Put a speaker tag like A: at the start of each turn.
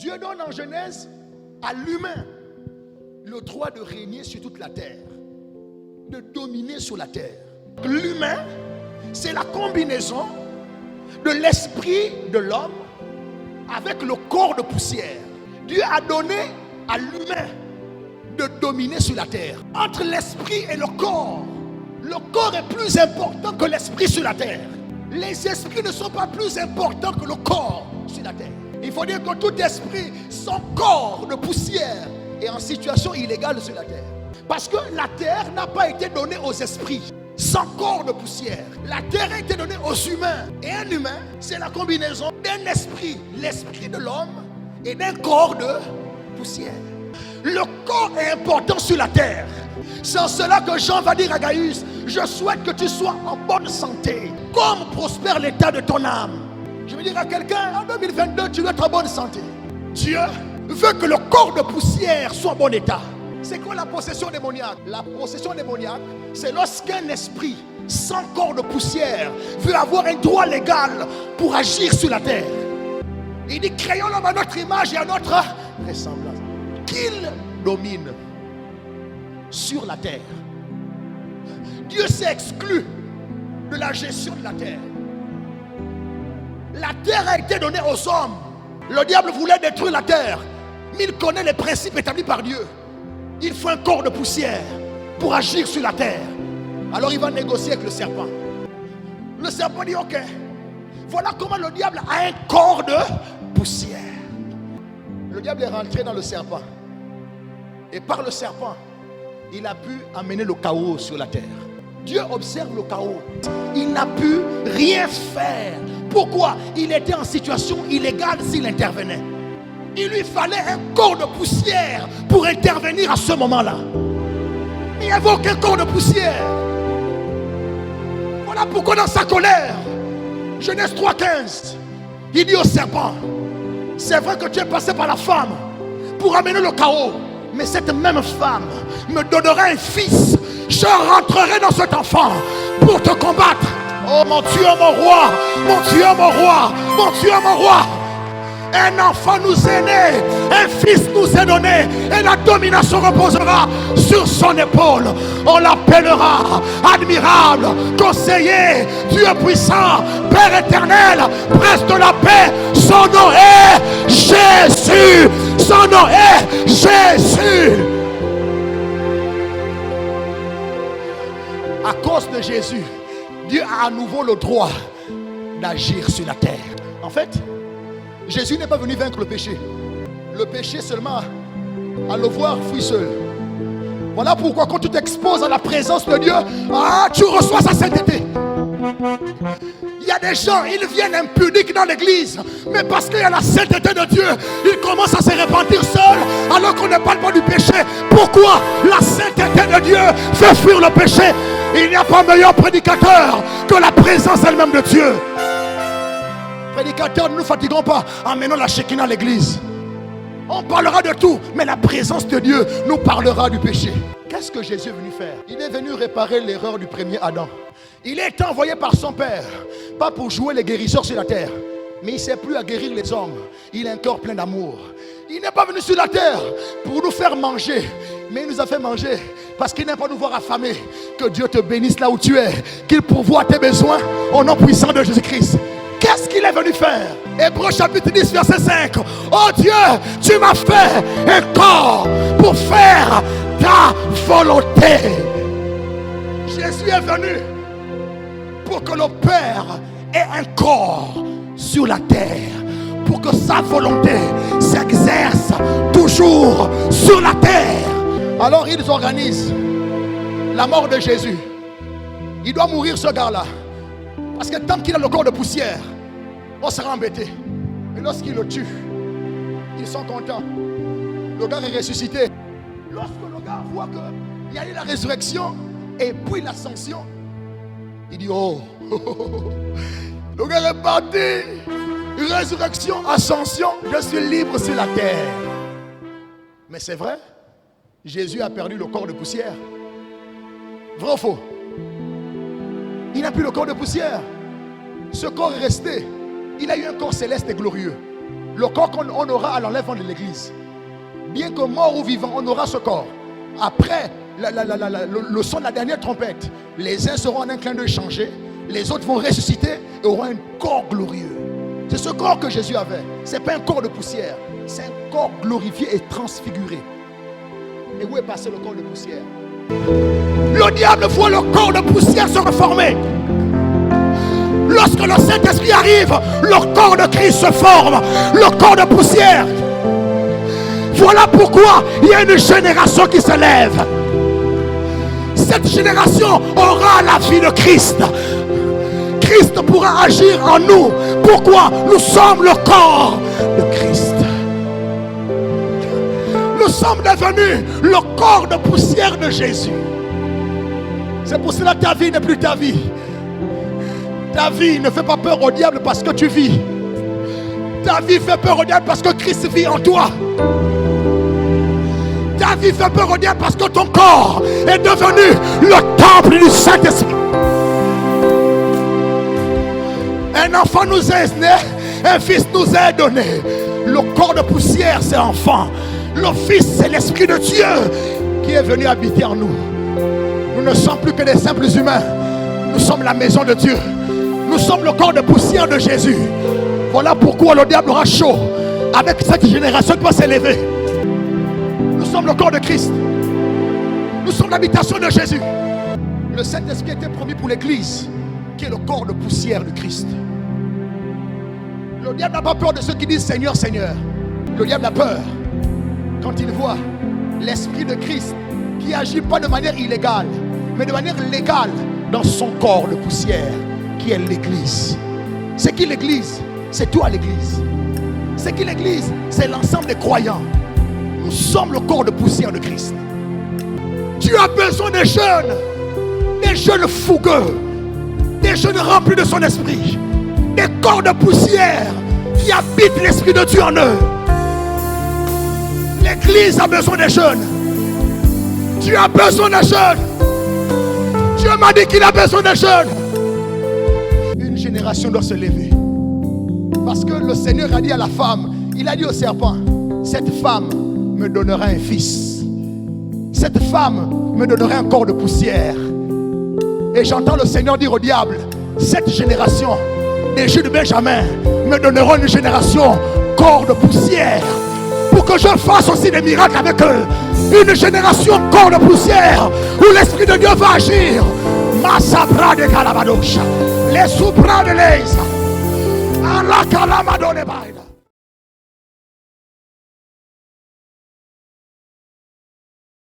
A: Dieu donne en Genèse à l'humain le droit de régner sur toute la terre, de dominer sur la terre. L'humain, c'est la combinaison de l'esprit de l'homme avec le corps de poussière. Dieu a donné à l'humain de dominer sur la terre. Entre l'esprit et le corps est plus important que l'esprit sur la terre. Les esprits ne sont pas plus importants que le corps sur la terre. Il faut dire que tout esprit sans corps de poussière est en situation illégale sur la terre. Parce que la terre n'a pas été donnée aux esprits sans corps de poussière. La terre a été donnée aux humains. Et un humain, c'est la combinaison d'un esprit, l'esprit de l'homme, et d'un corps de poussière. Le corps est important sur la terre. C'est en cela que Jean va dire à Gaius: je souhaite que tu sois en bonne santé, comme prospère l'état de ton âme. Je veux dire à quelqu'un, en 2022, tu dois être en bonne santé. Dieu veut que le corps de poussière soit en bon état. C'est quoi la possession démoniaque? La possession démoniaque, c'est lorsqu'un esprit sans corps de poussière veut avoir un droit légal pour agir sur la terre. Il dit: créons l'homme à notre image et à notre ressemblance, qu'il domine sur la terre. Dieu s'est exclu de la gestion de la terre. La terre a été donnée aux hommes. Le diable voulait détruire la terre, mais il connaît les principes établis par Dieu. Il faut un corps de poussière pour agir sur la terre. Alors il va négocier avec le serpent. Le serpent dit: ok, voilà comment le diable a un corps de poussière. Le diable est rentré dans le serpent, et par le serpent il a pu amener le chaos sur la terre. Dieu observe le chaos. Il n'a pu rien faire. Pourquoi? Il était en situation illégale s'il intervenait. Il lui fallait un corps de poussière pour intervenir à ce moment-là. Il n'y avait aucun corps de poussière. Voilà pourquoi dans sa colère, Genèse 3,15, il dit au serpent: c'est vrai que tu es passé par la femme pour amener le chaos, mais cette même femme me donnera un fils. Je rentrerai dans cet enfant pour te combattre. Oh mon Dieu, mon roi, mon Dieu, mon roi, mon Dieu, mon roi. Un enfant nous est né, un fils nous est donné, et la domination reposera sur son épaule. On l'appellera admirable, conseiller, Dieu puissant, Père éternel, prince de la paix. Son nom est Jésus. Son nom est Jésus. À cause de Jésus, Dieu a à nouveau le droit d'agir sur la terre. En fait, Jésus n'est pas venu vaincre le péché. Le péché seulement, à le voir, fuit seul. Voilà pourquoi quand tu t'exposes à la présence de Dieu, tu reçois sa sainteté. Il y a des gens, ils viennent impudiques dans l'église, mais parce qu'il y a la sainteté de Dieu, ils commencent à se repentir seuls, alors qu'on ne parle pas du péché. Pourquoi? La sainteté de Dieu fait fuir le péché. Il n'y a pas meilleur prédicateur que la présence elle-même de Dieu. Prédicateurs, ne nous fatiguons pas, emmenons la Shekinah à l'église. On parlera de tout, mais la présence de Dieu nous parlera du péché. Qu'est-ce que Jésus est venu faire? Il est venu réparer l'erreur du premier Adam. Il est été envoyé par son Père, pas pour jouer les guérisseurs sur la terre, mais il ne sait plus à guérir les hommes. Il a un corps plein d'amour. Il n'est pas venu sur la terre pour nous faire manger, mais il nous a fait manger parce qu'il n'aime pas nous voir affamés. Que Dieu te bénisse là où tu es, qu'il pourvoie tes besoins au nom puissant de Jésus-Christ. Qu'est-ce qu'il est venu faire? Hébreux chapitre 10 verset 5. Oh Dieu, tu m'as fait un corps pour faire ta volonté. Jésus est venu pour que le Père ait un corps sur la terre, pour que sa volonté s'exerce toujours sur la terre. Alors ils organisent la mort de Jésus. Il doit mourir ce gars-là, parce que tant qu'il a le corps de poussière, on sera embêté. Mais lorsqu'ils le tuent, ils sont contents. Le gars est ressuscité. Lorsque le gars voit qu'il y a eu la résurrection et puis l'ascension, il dit: oh, le gars est parti. Résurrection, ascension, je suis libre sur la terre. Mais c'est vrai, Jésus a perdu le corps de poussière. Vrai ou faux? Il n'a plus le corps de poussière. Ce corps est resté. Il a eu un corps céleste et glorieux. Le corps qu'on aura à l'enlèvement de l'église. Bien que mort ou vivant, on aura ce corps. Après le son de la dernière trompette, les uns seront en un clin d'œil changés, les autres vont ressusciter et auront un corps glorieux. C'est ce corps que Jésus avait. Ce n'est pas un corps de poussière, c'est un corps glorifié et transfiguré. Et où est passé le corps de poussière? Le diable voit le corps de poussière se reformer. Lorsque le Saint-Esprit arrive, le corps de Christ se forme, le corps de poussière. Voilà pourquoi il y a une génération qui se lève. Cette génération aura la vie de Christ. Christ pourra agir en nous. Pourquoi? Nous sommes le corps de Christ. Nous sommes devenus le corps de poussière de Jésus. C'est pour cela que ta vie n'est plus ta vie. Ta vie ne fait pas peur au diable parce que tu vis. Ta vie fait peur au diable parce que Christ vit en toi. Ta vie fait peur au diable parce que ton corps est devenu le temple du Saint-Esprit. Un enfant nous est né, un fils nous est donné. Le corps de poussière, c'est enfant. Le Fils, c'est l'Esprit de Dieu qui est venu habiter en nous. Nous ne sommes plus que des simples humains. Nous sommes la maison de Dieu. Nous sommes le corps de poussière de Jésus. Voilà pourquoi le diable aura chaud avec cette génération qui va s'élever. Nous sommes le corps de Christ. Nous sommes l'habitation de Jésus. Le Saint-Esprit était promis pour l'Église, qui est le corps de poussière de Christ. Le diable n'a pas peur de ceux qui disent Seigneur, Seigneur. Le diable a peur quand il voit l'Esprit de Christ qui agit pas de manière illégale, mais de manière légale dans son corps de poussière, qui est l'Église. C'est qui l'Église? C'est toi l'Église. C'est qui l'Église? C'est l'ensemble des croyants. Nous sommes le corps de poussière de Christ. Tu as besoin des jeunes fougueux, des jeunes remplis de son esprit, des corps de poussière qui habitent l'Esprit de Dieu en eux. L'Église a besoin des jeunes. Tu as besoin des jeunes. Dieu m'a dit qu'il a besoin des jeunes. Une génération doit se lever. Parce que le Seigneur a dit à la femme, il a dit au serpent, cette femme me donnera un fils. Cette femme me donnera un corps de poussière. Et j'entends le Seigneur dire au diable, cette génération des jeunes de Benjamin me donneront une génération corps de poussière. Pour que je fasse aussi des miracles avec eux. Une génération corps de poussière où l'Esprit de Dieu va agir. Masabra de Calabadosha. Les soupras de l'Eisa. Allah Calamado de Baïda.